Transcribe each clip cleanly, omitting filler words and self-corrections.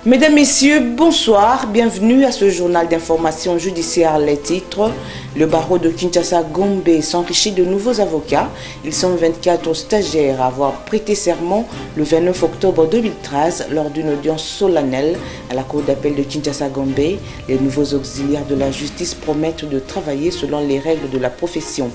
Mesdames, Messieurs, bonsoir. Bienvenue à ce journal d'information judiciaire. Les titres. Le barreau de Kinshasa-Gombe s'enrichit de nouveaux avocats. Ils sont 24 stagiaires à avoir prêté serment le 29 octobre 2013 lors d'une audience solennelle à la cour d'appel de Kinshasa-Gombe. Les nouveaux auxiliaires de la justice promettent de travailler selon les règles de la profession.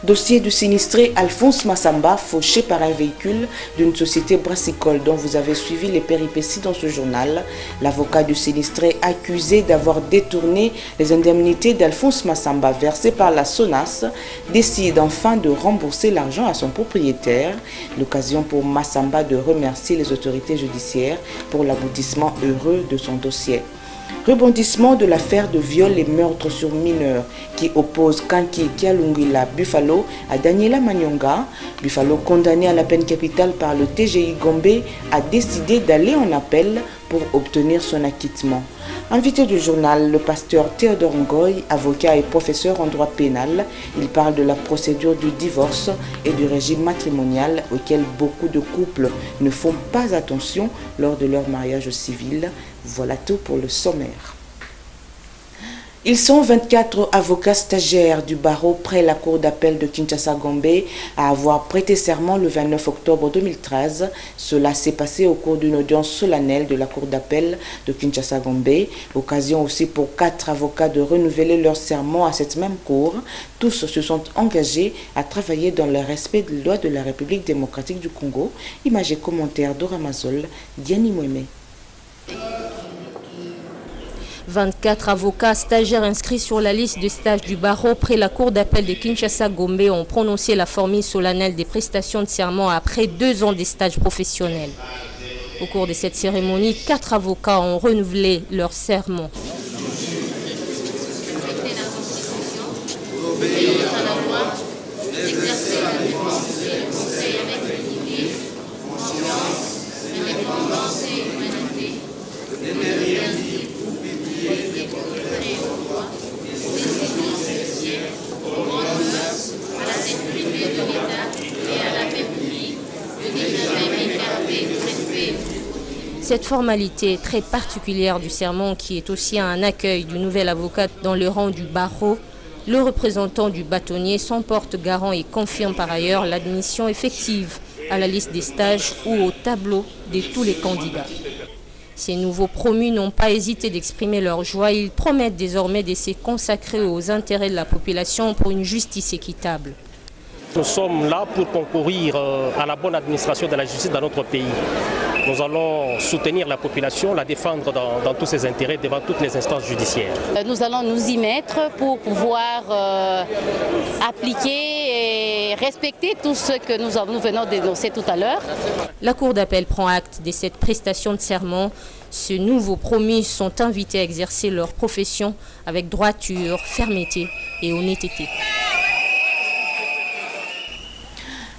Dossier du sinistré Alphonse Massamba, fauché par un véhicule d'une société brassicole dont vous avez suivi les péripéties dans ce journal. L'avocat du sinistré accusé d'avoir détourné les indemnités d'Alphonse Massamba versées par la SONAS décide enfin de rembourser l'argent à son propriétaire. L'occasion pour Massamba de remercier les autorités judiciaires pour l'aboutissement heureux de son dossier. Rebondissement de l'affaire de viol et meurtre sur mineurs qui oppose Kanki Kialungila Buffalo à Daniela Manyonga. Buffalo, condamné à la peine capitale par le TGI Gombe, a décidé d'aller en appel pour obtenir son acquittement. Invité du journal, le pasteur Théodore Ngoy, avocat et professeur en droit pénal, il parle de la procédure du divorce et du régime matrimonial auquel beaucoup de couples ne font pas attention lors de leur mariage civil. Voilà tout pour le sommaire. Ils sont 24 avocats stagiaires du barreau près la cour d'appel de Kinshasa-Gombe à avoir prêté serment le 29 octobre 2013. Cela s'est passé au cours d'une audience solennelle de la cour d'appel de Kinshasa-Gombe. Occasion aussi pour 4 avocats de renouveler leur serment à cette même cour. Tous se sont engagés à travailler dans le respect des lois de la République démocratique du Congo. Images et commentaires d'Oramazol, Diani Mouemé. 24 avocats stagiaires inscrits sur la liste de stages du barreau près la cour d'appel de Kinshasa-Gombe ont prononcé la formule solennelle des prestations de serment après 2 ans de stages professionnels. Au cours de cette cérémonie, 4 avocats ont renouvelé leur serment. Cette formalité très particulière du serment, qui est aussi un accueil du nouvel avocat dans le rang du barreau, le représentant du bâtonnier s'en porte garant et confirme par ailleurs l'admission effective à la liste des stages ou au tableau de tous les candidats. Ces nouveaux promus n'ont pas hésité d'exprimer leur joie. Ils promettent désormais de se consacrer aux intérêts de la population pour une justice équitable. Nous sommes là pour concourir à la bonne administration de la justice dans notre pays. Nous allons soutenir la population, la défendre dans tous ses intérêts devant toutes les instances judiciaires. Nous allons nous y mettre pour pouvoir appliquer et respecter tout ce que nous venons d'énoncer tout à l'heure. La Cour d'appel prend acte de cette prestation de serment. Ces nouveaux promus sont invités à exercer leur profession avec droiture, fermeté et honnêteté.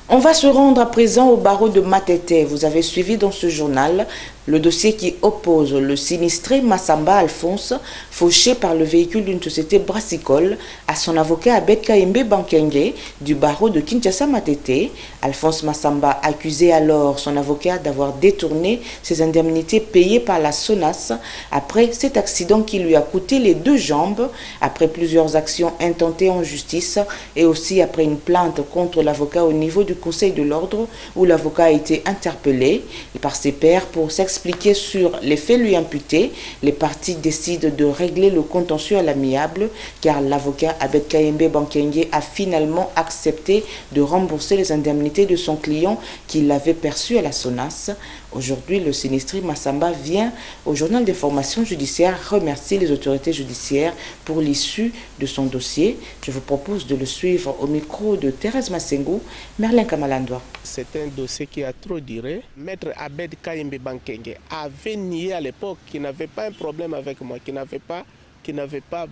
On va se rendre à présent au barreau de Matete. Vous avez suivi dans ce journal le dossier qui oppose le sinistré Massamba Alphonse, fauché par le véhicule d'une société brassicole, à son avocat Abed Kaembe Bankenge du barreau de Kinshasa-Matete. Alphonse Massamba accusait alors son avocat d'avoir détourné ses indemnités payées par la SONAS après cet accident qui lui a coûté les 2 jambes, après plusieurs actions intentées en justice et aussi après une plainte contre l'avocat au niveau du Conseil de l'ordre où l'avocat a été interpellé par ses pairs pour s'expliquer sur les faits lui imputés. Les parties décident de régler le contentieux à l'amiable car l'avocat Abed Kaembe Bankenge a finalement accepté de rembourser les indemnités de son client qu'il avait perçues à la SONAS. Aujourd'hui, le sinistré Massamba vient au journal d'information judiciaire remercier les autorités judiciaires pour l'issue de son dossier. Je vous propose de le suivre au micro de Thérèse Massengou, Merlin Kamalandwa. C'est un dossier qui a trop duré. Maître Abed Kaembe Bankenge avait nié à l'époque qu'il n'avait pas un problème avec moi, qu'il n'avait pas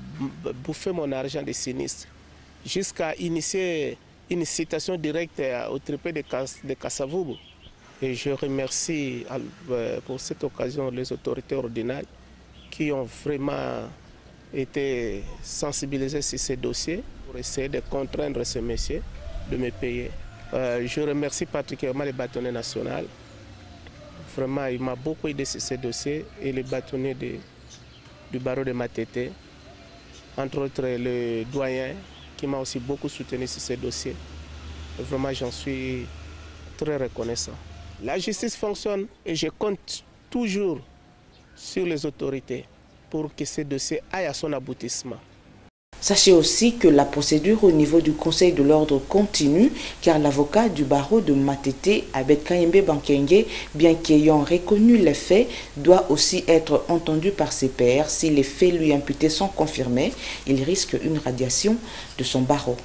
bouffé mon argent de sinistre, jusqu'à initier une citation directe au traité de Kasavubu. Et je remercie pour cette occasion les autorités ordinales qui ont vraiment été sensibilisées sur ces dossiers pour essayer de contraindre ce monsieur de me payer. Je remercie particulièrement les bâtonniers nationaux. Vraiment, il m'a beaucoup aidé sur ces dossiers et les bâtonniers du barreau de Matete, entre autres le doyen qui m'a aussi beaucoup soutenu sur ces dossiers. Et vraiment, j'en suis très reconnaissant. La justice fonctionne et je compte toujours sur les autorités pour que ces dossiers aillent à son aboutissement. Sachez aussi que la procédure au niveau du Conseil de l'ordre continue car l'avocat du barreau de Matete, Abed Kayembe Bankenge, bien qu'ayant reconnu les faits, doit aussi être entendu par ses pairs. Si les faits lui imputés sont confirmés, il risque une radiation de son barreau.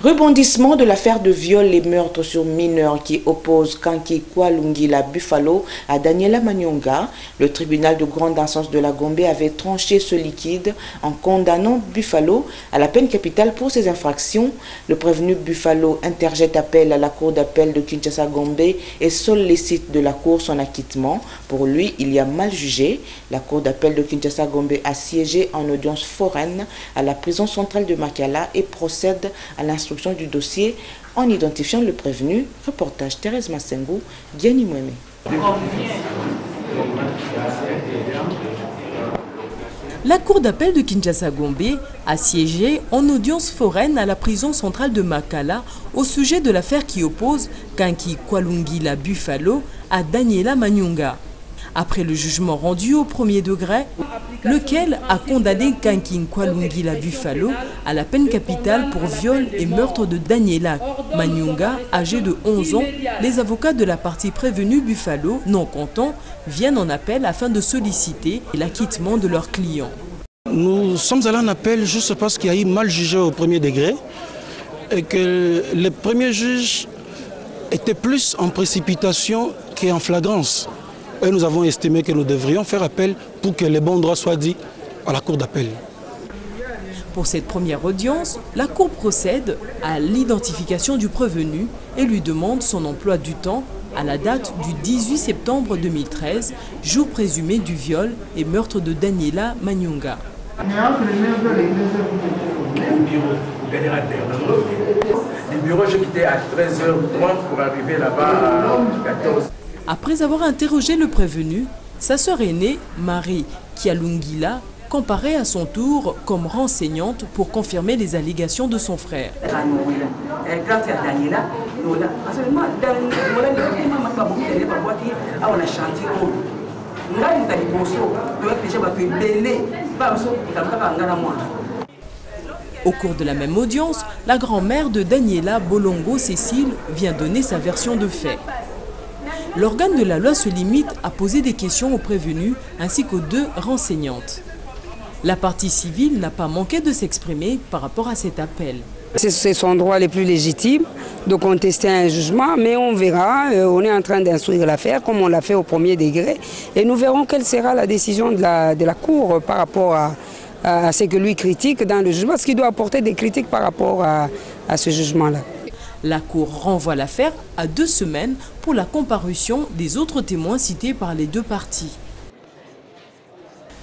Rebondissement de l'affaire de viol et meurtre sur mineurs qui oppose Kanki Kwalungila Buffalo à Daniela Manyonga. Le tribunal de grande instance de la Gombe avait tranché ce liquide en condamnant Buffalo à la peine capitale pour ses infractions. Le prévenu Buffalo interjette appel à la cour d'appel de Kinshasa-Gombe et sollicite de la cour son acquittement. Pour lui, il y a mal jugé. La cour d'appel de Kinshasa-Gombe a siégé en audience foraine à la prison centrale de Makala et procède à l'instruction du dossier en identifiant le prévenu. Reportage Thérèse Massengou, Diani Moueme. La cour d'appel de Kinshasa-Gombe a siégé en audience foraine à la prison centrale de Makala au sujet de l'affaire qui oppose Kanki Kwalungila Buffalo à Daniela Manyonga. Après le jugement rendu au premier degré, lequel a condamné Kanki Kwalungila Buffalo à la peine capitale pour viol et meurtre de Daniela Manyonga, âgée de 11 ans, les avocats de la partie prévenue Buffalo, non contents, viennent en appel afin de solliciter l'acquittement de leurs clients. Nous sommes allés en appel juste parce qu'il y a eu mal jugé au premier degré et que le premier juge était plus en précipitation qu'en flagrance. Et nous avons estimé que nous devrions faire appel pour que les bons droits soient dits à la cour d'appel. Pour cette première audience, la cour procède à l'identification du prévenu et lui demande son emploi du temps à la date du 18 septembre 2013, jour présumé du viol et meurtre de Daniela Manyonga. Le bureau, j'ai quitté à 13h30 pour arriver là-bas à 14h. Après avoir interrogé le prévenu, sa sœur aînée, Marie Kialungila, comparait à son tour comme renseignante pour confirmer les allégations de son frère. Au cours de la même audience, la grand-mère de Daniela Bolongo Cécile vient donner sa version de fait. L'organe de la loi se limite à poser des questions aux prévenus ainsi qu'aux deux renseignantes. La partie civile n'a pas manqué de s'exprimer par rapport à cet appel. C'est son droit le plus légitime de contester un jugement, mais on verra, on est en train d'instruire l'affaire comme on l'a fait au premier degré et nous verrons quelle sera la décision de la Cour par rapport à ce que lui critique dans le jugement, ce qui doit apporter des critiques par rapport à ce jugement-là. La Cour renvoie l'affaire à 2 semaines pour la comparution des autres témoins cités par les deux parties.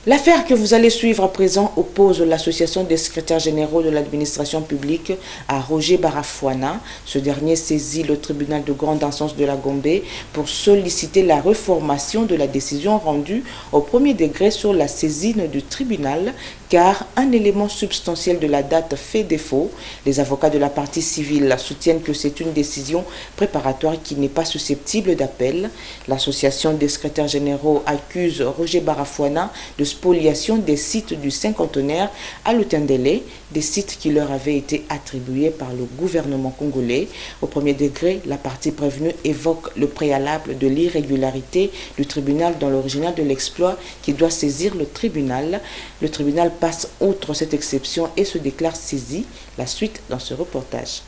L'affaire que vous allez suivre à présent oppose l'association des secrétaires généraux de l'administration publique à Roger Barafouana. Ce dernier saisit le tribunal de grande instance de la Gombe pour solliciter la reformation de la décision rendue au premier degré sur la saisine du tribunal car un élément substantiel de la date fait défaut. Les avocats de la partie civile soutiennent que c'est une décision préparatoire qui n'est pas susceptible d'appel. L'association des secrétaires généraux accuse Roger Barafouana de spoliation des sites du cinquantenaire à Lutendele, des sites qui leur avaient été attribués par le gouvernement congolais. Au premier degré, la partie prévenue évoque le préalable de l'irrégularité du tribunal dans l'original de l'exploit qui doit saisir le tribunal. Le tribunal passe outre cette exception et se déclare saisi. La suite dans ce reportage.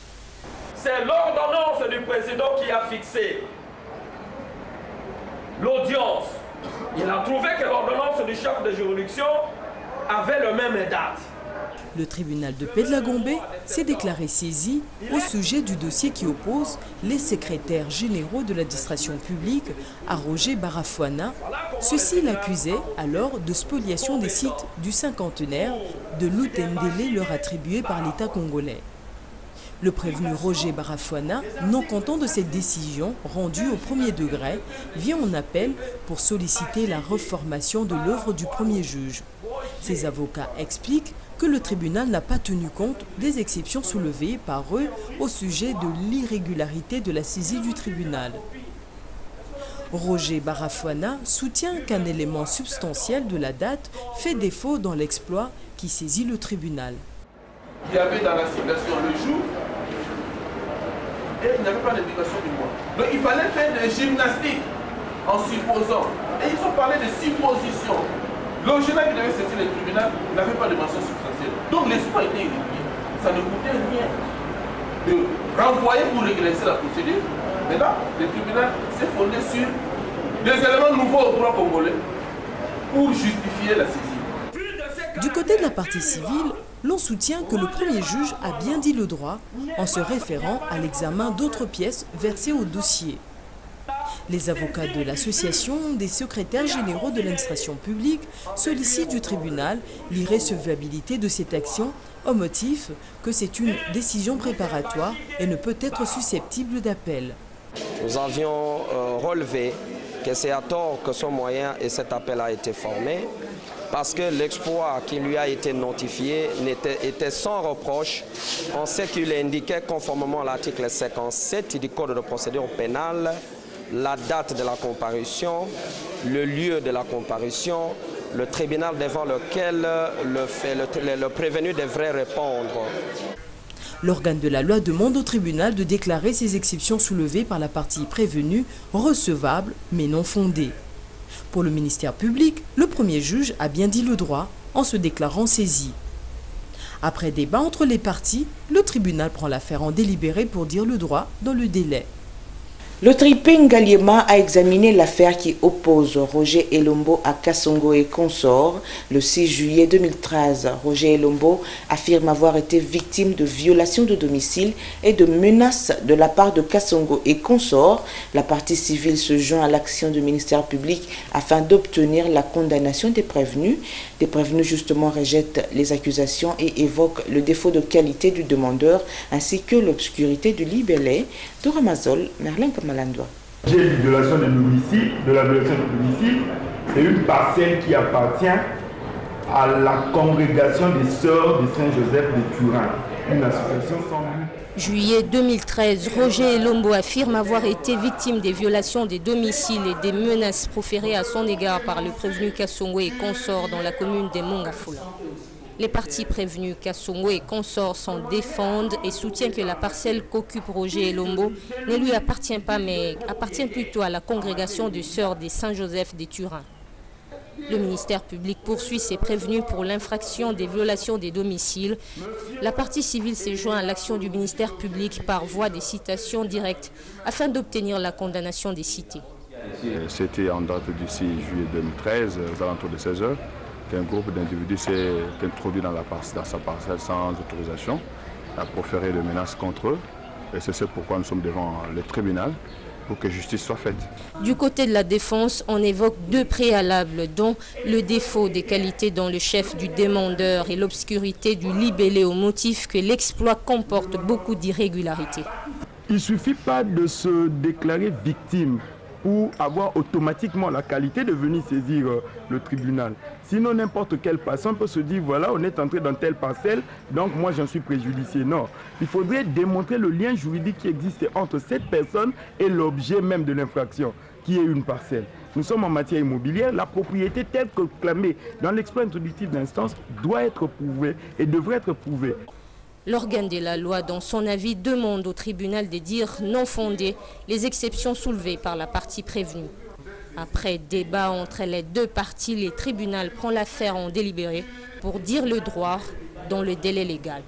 C'est l'ordonnance du président qui a fixé l'audience. Il a trouvé que l'ordonnance du chef de juridiction avait le même date. Le tribunal de paix de la Gombe s'est déclaré saisi au sujet du dossier qui oppose les secrétaires généraux de l'administration publique à Roger Barafwana. Ceux-ci l'accusaient alors de spoliation des sites du cinquantenaire de l'Outendele leur attribué par l'État congolais. Le prévenu Roger Barafwana, non content de cette décision rendue au premier degré, vient en appel pour solliciter la reformation de l'œuvre du premier juge. Ses avocats expliquent que le tribunal n'a pas tenu compte des exceptions soulevées par eux au sujet de l'irrégularité de la saisie du tribunal. Roger Barafwana soutient qu'un élément substantiel de la date fait défaut dans l'exploit qui saisit le tribunal. Il y avait dans la circulation le jour et il n'y avait pas d'indication du mois. Donc il fallait faire des gymnastiques en supposant. Et ils ont parlé de suppositions. Le journal qui devait saisir le tribunal n'avait pas de mention substantielle. Donc l'espoir était irrégulier. Ça ne coûtait rien de renvoyer pour régulariser la procédure. Maintenant, le tribunal s'est fondé sur des éléments nouveaux au droit congolais pour justifier la saisie. Du côté de la partie civile, l'on soutient que le premier juge a bien dit le droit en se référant à l'examen d'autres pièces versées au dossier. Les avocats de l'association des secrétaires généraux de l'administration publique sollicitent du tribunal l'irrecevabilité de cette action au motif que c'est une décision préparatoire et ne peut être susceptible d'appel. Nous avions relevé que c'est à tort que ce moyen et cet appel a été formé parce que l'exploit qui lui a été notifié était sans reproche en ce qu'il indiquait conformément à l'article 57 du Code de procédure pénale la date de la comparution, le lieu de la comparution, le tribunal devant lequel le prévenu devrait répondre. L'organe de la loi demande au tribunal de déclarer ces exceptions soulevées par la partie prévenue recevables mais non fondées. Pour le ministère public, le premier juge a bien dit le droit en se déclarant saisi. Après débat entre les parties, le tribunal prend l'affaire en délibéré pour dire le droit dans le délai. Le tripé Ngaliema a examiné l'affaire qui oppose Roger Elombo à Kassongo et consorts le 6 juillet 2013. Roger Elombo affirme avoir été victime de violations de domicile et de menaces de la part de Kassongo et consorts. La partie civile se joint à l'action du ministère public afin d'obtenir la condamnation des prévenus. Des prévenus justement rejettent les accusations et évoquent le défaut de qualité du demandeur ainsi que l'obscurité du libellé. De Ramazol, Merlin Kamalandwa. J'ai une violation de domicile, de la violation de domicile, c'est une parcelle qui appartient à la congrégation des Sœurs de Saint-Joseph de Turin, une association sans but. Juillet 2013, Roger Elombo affirme avoir été victime des violations des domiciles et des menaces proférées à son égard par le prévenu Kassongo et consorts dans la commune des Mongafula. Les parties prévenues Kassongo et consorts s'en défendent et soutiennent que la parcelle qu'occupe Roger Elombo ne lui appartient pas mais appartient plutôt à la congrégation des Sœurs des Saint-Joseph des Turins. Le ministère public poursuit ses prévenus pour l'infraction des violations des domiciles. La partie civile s'est jointe à l'action du ministère public par voie des citations directes afin d'obtenir la condamnation des cités. C'était en date du 6 juillet 2013, aux alentours de 16 h, qu'un groupe d'individus s'est introduit dans sa parcelle sans autorisation, a proféré des menaces contre eux. Et c'est pourquoi nous sommes devant le tribunal pour que justice soit faite. Du côté de la défense, on évoque deux préalables, dont le défaut des qualités dans le chef du demandeur et l'obscurité du libellé au motif que l'exploit comporte beaucoup d'irrégularités. Il ne suffit pas de se déclarer victime pour avoir automatiquement la qualité de venir saisir le tribunal. Sinon, n'importe quelle personne peut se dire, voilà, on est entré dans telle parcelle, donc moi j'en suis préjudicié. Non, il faudrait démontrer le lien juridique qui existe entre cette personne et l'objet même de l'infraction, qui est une parcelle. Nous sommes en matière immobilière, la propriété telle que clamée dans l'exploit introductif d'instance doit être prouvée et devrait être prouvée. L'organe de la loi, dans son avis, demande au tribunal de dire non fondées les exceptions soulevées par la partie prévenue. Après débat entre les deux parties, le tribunal prend l'affaire en délibéré pour dire le droit dans le délai légal.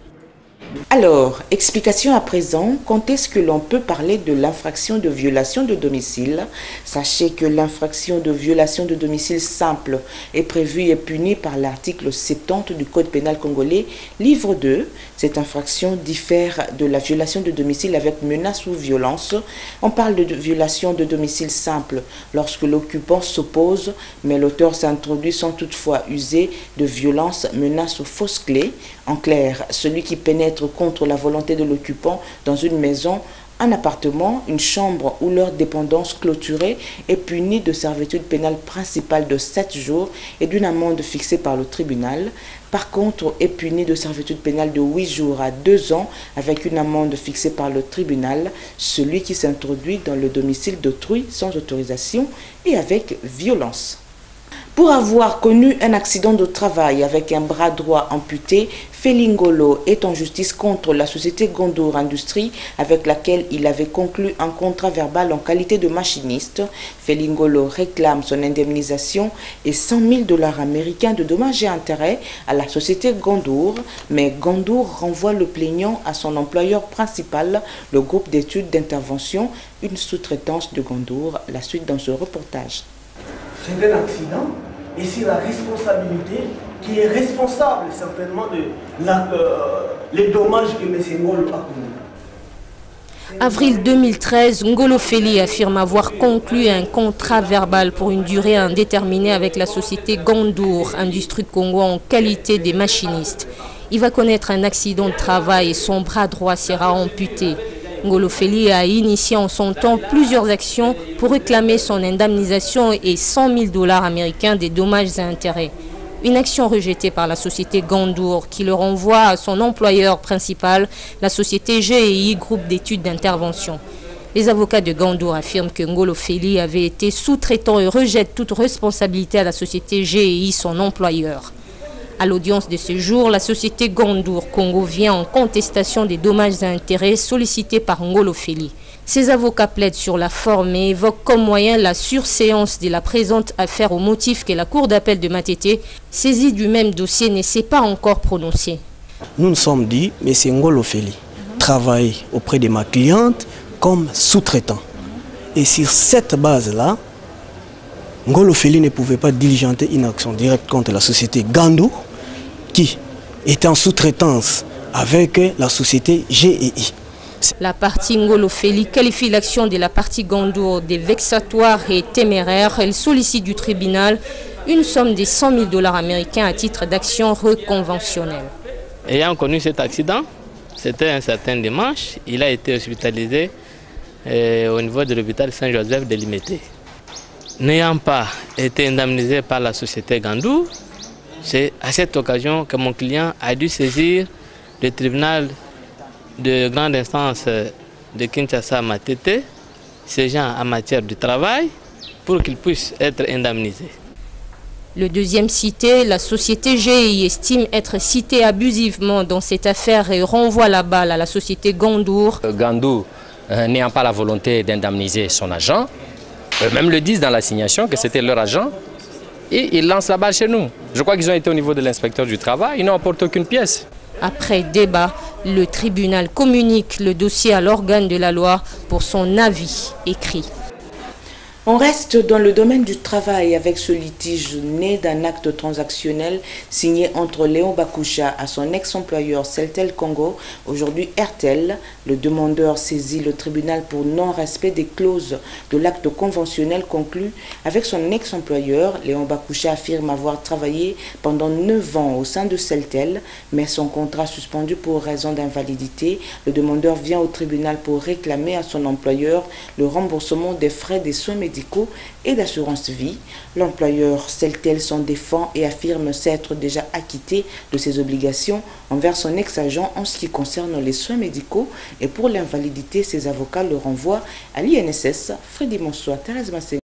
Alors, explication à présent, quand est-ce que l'on peut parler de l'infraction de violation de domicile? Sachez que l'infraction de violation de domicile simple est prévue et punie par l'article 70 du Code pénal congolais, livre 2. Cette infraction diffère de la violation de domicile avec menace ou violence. On parle de violation de domicile simple lorsque l'occupant s'oppose, mais l'auteur s'introduit sans toutefois user de violence, menace ou fausse clé. En clair, celui qui pénètre contre la volonté de l'occupant dans une maison, un appartement, une chambre ou leur dépendance clôturée est puni de servitude pénale principale de 7 jours et d'une amende fixée par le tribunal. Par contre, est puni de servitude pénale de 8 jours à 2 ans avec une amende fixée par le tribunal, celui qui s'introduit dans le domicile d'autrui sans autorisation et avec violence. Pour avoir connu un accident de travail avec un bras droit amputé, Felingolo est en justice contre la société Gondour Industrie avec laquelle il avait conclu un contrat verbal en qualité de machiniste. Felingolo réclame son indemnisation et 100 000 $ américains de dommages et intérêts à la société Gondour, mais Gondour renvoie le plaignant à son employeur principal, le groupe d'études d'intervention, une sous-traitance de Gondour. La suite dans ce reportage. C'est un accident et c'est la responsabilité qui est responsable certainement de les dommages que M. Ngolo a connus. Avril 2013, Ngolo Feli affirme avoir conclu un contrat verbal pour une durée indéterminée avec la société Gondour Industrie de Congo en qualité des machinistes. Il va connaître un accident de travail et son bras droit sera amputé. Ngolo Feli a initié en son temps plusieurs actions pour réclamer son indemnisation et 100 000 $ américains des dommages et intérêts. Une action rejetée par la société Gondour qui le renvoie à son employeur principal, la société GEI, groupe d'études d'intervention. Les avocats de Gondour affirment que Ngolo Feli avait été sous-traitant et rejettent toute responsabilité à la société GEI, son employeur. À l'audience de ce jour, la société Gondour Congo vient en contestation des dommages et intérêts sollicités par Ngolo Feli. Ces avocats plaident sur la forme et évoquent comme moyen la surséance de la présente affaire au motif que la Cour d'appel de Matete, saisie du même dossier, ne s'est pas encore prononcée. Nous nous sommes dit, mais c'est Ngolo Feli travaille auprès de ma cliente comme sous-traitant. Et sur cette base-là, Ngolo Feli ne pouvait pas diligenter une action directe contre la société Gondour qui était en sous-traitance avec la société GEI. La partie Ngolo Feli qualifie l'action de la partie Gondour de vexatoire et téméraire. Elle sollicite du tribunal une somme de 100 000 $ américains à titre d'action reconventionnelle. Ayant connu cet accident, c'était un certain dimanche, il a été hospitalisé au niveau de l'hôpital Saint-Joseph de Limete. N'ayant pas été indemnisé par la société Gondour, c'est à cette occasion que mon client a dû saisir le tribunal de grande instance de Kinshasa Matete, siégeant en matière de travail, pour qu'il puisse être indemnisé. Le deuxième cité, la société GEI, estime être citée abusivement dans cette affaire et renvoie la balle à la société Gondour. Gondour, n'ayant pas la volonté d'indemniser son agent, eux-mêmes le disent dans l'assignation que c'était leur agent, et ils lancent la balle chez nous. Je crois qu'ils ont été au niveau de l'inspecteur du travail, ils n'ont apporté aucune pièce. Après débat, le tribunal communique le dossier à l'organe de la loi pour son avis écrit. On reste dans le domaine du travail avec ce litige né d'un acte transactionnel signé entre Léon Bakoucha à son ex-employeur Celtel Congo, aujourd'hui Airtel. Le demandeur saisit le tribunal pour non-respect des clauses de l'acte conventionnel conclu avec son ex-employeur. Léon Bakoucha affirme avoir travaillé pendant 9 ans au sein de Celtel, mais son contrat suspendu pour raison d'invalidité. Le demandeur vient au tribunal pour réclamer à son employeur le remboursement des frais des soins médicaux et d'assurance vie. L'employeur Celtel s'en défend et affirme s'être déjà acquitté de ses obligations envers son ex-agent en ce qui concerne les soins médicaux, et pour l'invalidité, ses avocats le renvoient à l'INSS. Freddy Monsois, Thérèse Massé.